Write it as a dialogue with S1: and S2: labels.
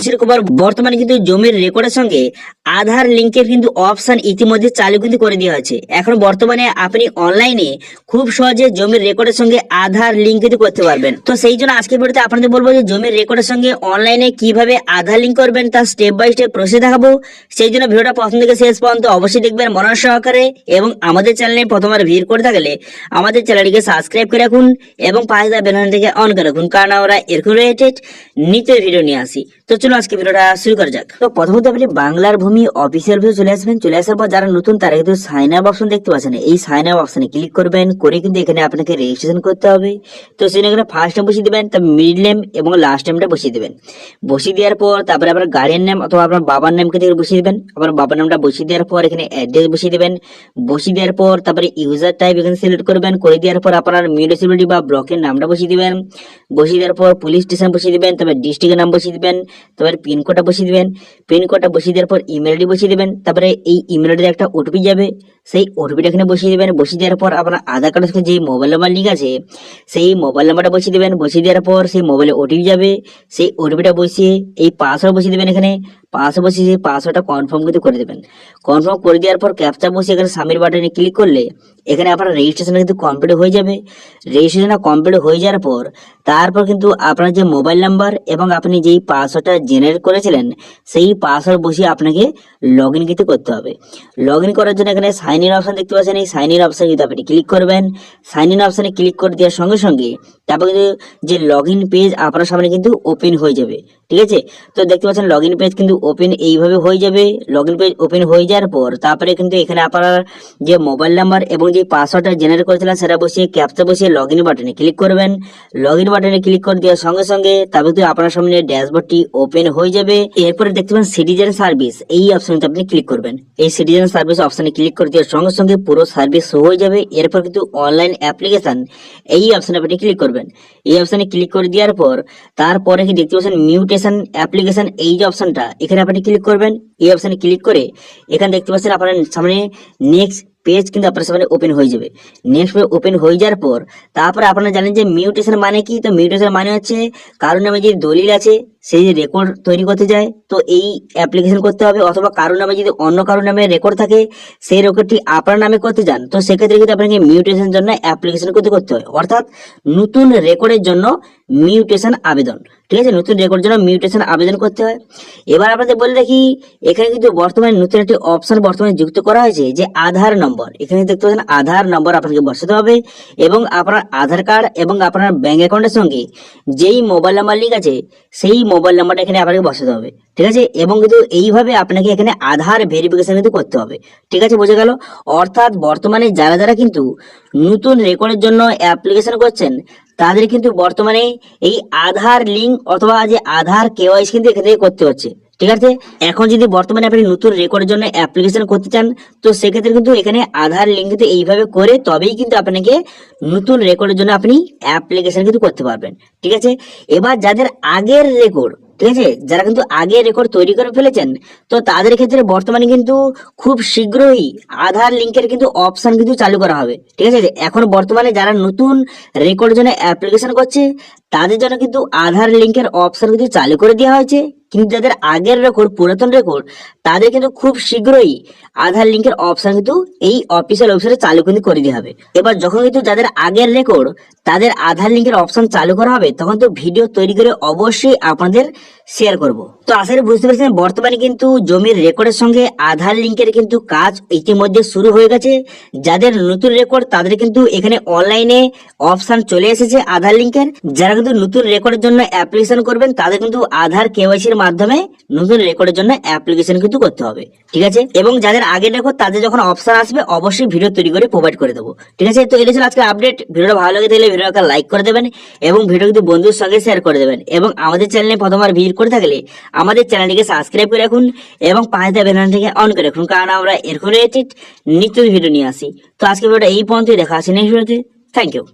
S1: খুশির খবর, বর্তমানে কিন্তু জমির রেকর্ডের সঙ্গে আধার লিঙ্কের কিন্তু অপশন ইতিমধ্যে চালু কিন্তু করে দেওয়া হয়েছে। এখন বর্তমানে আপনি অনলাইনে খুব সহজে জমির রেকর্ডের সঙ্গে আধার লিঙ্ক কিন্তু করতে পারবেন। তো সেই জন্য আজকের ভিডিওতে আপনাদের বলবো যে জমির রেকর্ডের সঙ্গে অনলাইনে কিভাবে আধার লিঙ্ক করবেন তার স্টেপ বাই স্টেপ প্রসেস দেখাবো। সেই জন্য ভিডিওটা প্রথম থেকে শেষ পর্যন্ত অবশ্যই দেখবেন মনোযোগ সহকারে, এবং আমাদের চ্যানেলে প্রথমবার ভিড় করে থাকলে আমাদের চ্যানেলটিকে সাবস্ক্রাইব করে রাখুন এবং পাশে থাকা বেল আইকনটিকে অন করে রাখুন, কারণ আমরা এরকম রিলেটেড নিত্য ভিডিও নিয়ে আসি। তো চলো আজকে ভিডিওটা শুরু করা যাক। তো প্রথমত আপনি বাংলার ভূমি অফিসিয়াল ভিডিও চলে আসবেন। চলে আসার পর যারা নতুন তারা কিন্তু সাইন আপ অপশন দেখতে পাচ্ছেন, এই সাইন আপ অপশনে ক্লিক করবেন, করে কিন্তু এখানে আপনাকে রেজিস্ট্রেশন করতে হবে। তো সেখানে এখানে ফার্স্ট নেম বসিয়ে দেবেন, তারপর মিডল নেম এবং লাস্ট নেমটা বসিয়ে দেবেন। বসিয়ে দেওয়ার পর তারপরে আপনার গার্ডিয়ান নেম অথবা আপনার বাবার নামকে থেকে বসিয়ে দেবেন। আপনার বাবার নামটা বসিয়ে দেওয়ার পর এখানে অ্যাড্রেস বসিয়ে দেবেন। বসিয়ে দেওয়ার পর তারপরে ইউজার টাইপ এখানে সিলেক্ট করবেন। করে দেওয়ার পর আপনার মিউনিসিপ্যালিটি বা ব্লকের নামটা বসিয়ে দিবেন। বসিয়ে দেওয়ার পর পুলিশ স্টেশন বসিয়ে দিবেন, তারপর ডিস্ট্রিক্টের নাম বসিয়ে দিবেন, তারপরে পিনকোডটা বসিয়ে দিবেন। পিনকোডটা বসিয়ে দেওয়ার পর ইমেল আইডি বসিয়ে দিবেন। তারপরে এই ইমেল আইডিতে একটা ওটিপি যাবে, সেই ওটিপিটা এখানে বসিয়ে দিবেন। বসিয়ে দেওয়ার পর আপনার আধার কার্ডের সঙ্গে যে মোবাইল নাম্বার লিঙ্ক আছে সেই মোবাইল নাম্বারটা বসিয়ে দিবেন। বসিয়ে দেওয়ার পর সেই মোবাইলে ওটিপি যাবে, সেই ওটিপিটা বসিয়ে এই পাসওয়ার্ড বসিয়ে দিবেন। এখানে পাসওয়ার্ড বসিয়ে সেই পাসওয়ার্ডটা কনফার্ম কিন্তু করে দেবেন। কনফার্ম করে দেওয়ার পর ক্যাপচা বসিয়ে এখানে সাবমিট বাটনে ক্লিক করলে এখানে আপনার রেজিস্ট্রেশন কিন্তু কমপ্লিট হয়ে যাবে। রেজিস্ট্রেশন কমপ্লিট হয়ে যাওয়ার পর তারপর কিন্তু আপনার যে মোবাইল নাম্বার এবং আপনি যেই পাসওয়ার্ডটা জেনারেট করেছিলেন সেই পাসওয়ার্ড বসিয়ে আপনাকে লগ ইন কিন্তু করতে হবে। লগ ইন করার জন্য এখানে সাইন ইন অপশন দেখতে পাচ্ছেন, এই সাইন ইন অপশন যদি আপনি ক্লিক করবেন, সাইন ইন অপশনে ক্লিক করে দেওয়ার সঙ্গে সঙ্গে তারপর কিন্তু যে লগ ইন পেজ আপনার সামনে কিন্তু ওপেন হয়ে যাবে। ঠিক আছে, তো দেখতে পাচ্ছেন লগ ইন পেজ কিন্তু ওপেন এইভাবে হয়ে যাবে। লগ ইন পেজ ওপেন হয়ে যাওয়ার পর তারপরে কিন্তু এখানে আপনার যে মোবাইল নাম্বার এবং যে পাসওয়ার্ডটা জেনারেট করেছিলেন সেটা বসিয়ে ক্যাপচা বসিয়ে লগ ইন বাটনে ক্লিক করবেন। লগ ইন বাটনে ক্লিক করে দেওয়ার সঙ্গে সঙ্গে তারপর কিন্তু আপনার সামনে ড্যাশবোর্ডটি ওপেন হয়ে যাবে। এরপরে দেখতে পাবেন সিটিজেন সার্ভিস, এই অপশনটা আপনি ক্লিক করবেন। এই সিটিজেন সার্ভিস অপশনে ক্লিক করে দেওয়ার সঙ্গে সঙ্গে পুরো সার্ভিস শো হয়ে যাবে। এরপর কিন্তু অনলাইন অ্যাপ্লিকেশন, এই অপশনে আপনি ক্লিক করবেন। এই অপশনে ক্লিক করে দেওয়ার পর তারপরে কি দেখতে পাচ্ছেন মিউটেশন অ্যাপ্লিকেশন, এই যে অপশনটা এখানে আপনি ক্লিক করবেন। এই অপশনে ক্লিক করে এখানে দেখতে পাচ্ছেন আপনার সামনে নেক্সট পেজ কিন্তু আপনার সামনে ওপেন হয়ে যাবে। নেক্সট পেজ ওপেন হয়ে যাওয়ার পর তারপরে আপনারা জানেন যে মিউটেশন মানে কি। তো মিউটেশন মানে হচ্ছে কারোর নামে যে দলিল আছে সেই যে রেকর্ড তৈরি করতে যায় তো এই অ্যাপ্লিকেশন করতে হবে, অথবা কারোর নামে যদি অন্য কারোর নামে রেকর্ড থাকে সেই রেকর্ডটি আপনার নামে করতে যান তো সেক্ষেত্রে কিন্তু আপনাকে মিউটেশনের জন্য অ্যাপ্লিকেশন করতে হয়, অর্থাৎ নতুন রেকর্ডের জন্য মিউটেশন আবেদন। ঠিক আছে, নতুন রেকর্ডের জন্য মিউটেশন আবেদন করতে হয়। এবার আপনাদের বলে রাখি এখানে কিন্তু বর্তমানে নতুন একটি অপশন বর্তমানে যুক্ত করা হয়েছে যে আধার নম্বর। এখানে দেখতে পাচ্ছেন আধার নম্বর আপনাকে বসাতে হবে এবং আপনার আধার কার্ড এবং আপনার ব্যাংক অ্যাকাউন্টের সঙ্গে যেই মোবাইল নাম্বার লিঙ্ক আছে সেই মোবাইল নাম্বারটা এখানে আপনাকে বসাতে হবে। ঠিক আছে, এবং কিন্তু এইভাবে আপনাকে এখানে আধার ভেরিফিকেশন কিন্তু করতে হবে। ঠিক আছে, বোঝা গেল। অর্থাৎ বর্তমানে যারা যারা কিন্তু নতুন রেকর্ডের জন্য অ্যাপ্লিকেশন করছেন তাদের কিন্তু বর্তমানে এই আধার লিঙ্ক অথবা যে আধার কেওয়াইসি কিন্তু এখান থেকে করতে হচ্ছে। ঠিক আছে, এখন যদি বর্তমানে আপনি নতুন রেকর্ডের জন্য অ্যাপ্লিকেশন করতে চান তো সেক্ষেত্রে কিন্তু এখানে আধার লিঙ্ক কিন্তু এইভাবে করে তবেই কিন্তু আপনাকে নতুন রেকর্ডের জন্য আপনি অ্যাপ্লিকেশন কিন্তু করতে পারবেন। ঠিক আছে, এবার যাদের আগের রেকর্ড, ঠিক আছে, যারা কিন্তু আগে রেকর্ড তৈরি করে ফেলেছেন তো তাদের ক্ষেত্রে বর্তমানে কিন্তু খুব শীঘ্রই আধার লিঙ্কের কিন্তু অপশন কিন্তু চালু করা হবে। ঠিক আছে, এখন বর্তমানে যারা নতুন রেকর্ডের জন্য অ্যাপ্লিকেশন করছে তাদের জন্য কিন্তু আধার লিঙ্কের অপশন কিন্তু চালু করে দেওয়া হয়েছে, কিন্তু যাদের আগের রেকর্ড পুরাতন রেকর্ড তাদের কিন্তু খুব শীঘ্রই আধার লিঙ্কের অপশন কিন্তু এই অফিসিয়াল ওয়েবসাইটে চালু কিন্তু করে দেওয়া হবে। এবার যখন কিন্তু যাদের আগের রেকর্ড তাদের আধার লিঙ্কের অপশন চালু করা হবে তখন তো ভিডিও তৈরি করে অবশ্যই আপনাদের শেয়ার করব। তো আশা করি বুঝতে পারছেন বর্তমানে কিন্তু জমির রেকর্ডের সঙ্গে আধার লিঙ্কের কিন্তু কাজ ইতিমধ্যে শুরু হয়ে গেছে। যাদের নতুন রেকর্ড তাদের কিন্তু এখানে অনলাইনে অপশন চলে এসেছে আধার লিঙ্কের। যারা কিন্তু নতুন রেকর্ডের জন্য অ্যাপ্লিকেশন করবেন তাদের কিন্তু আধার কেওয়াইসির মাধ্যমে নতুন রেকর্ডের জন্য অ্যাপ্লিকেশন কিন্তু করতে হবে। ঠিক আছে, এবং যাদের আগের রেকর্ড তাদের যখন অপশন আসবে অবশ্যই ভিডিও তৈরি করে প্রোভাইড করে দেবো। ঠিক আছে, তো এটা ছিল আজকে আপডেট। ভিডিওটা ভালো লাগে তাহলে ভিডিওটা লাইক করে দেবেন এবং ভিডিও কিন্তু বন্ধুর সঙ্গে শেয়ার করে দেবেন, এবং আমাদের চ্যানেলে প্রথমবার ভিজিট করে থাকলে আমাদের চ্যানেলটিকে সাবস্ক্রাইব করে রাখুন এবং পাশে থাকা বেল আইকনটিকে অন করে রাখুন, কারণ আমরা এরকম রিলেটেড নিত্য ভিডিও নিয়ে আসি। তো আজকে ভিডিওটা এই পর্যন্তই, দেখা আছে নেক্সট ভিডিওতে। Thank you.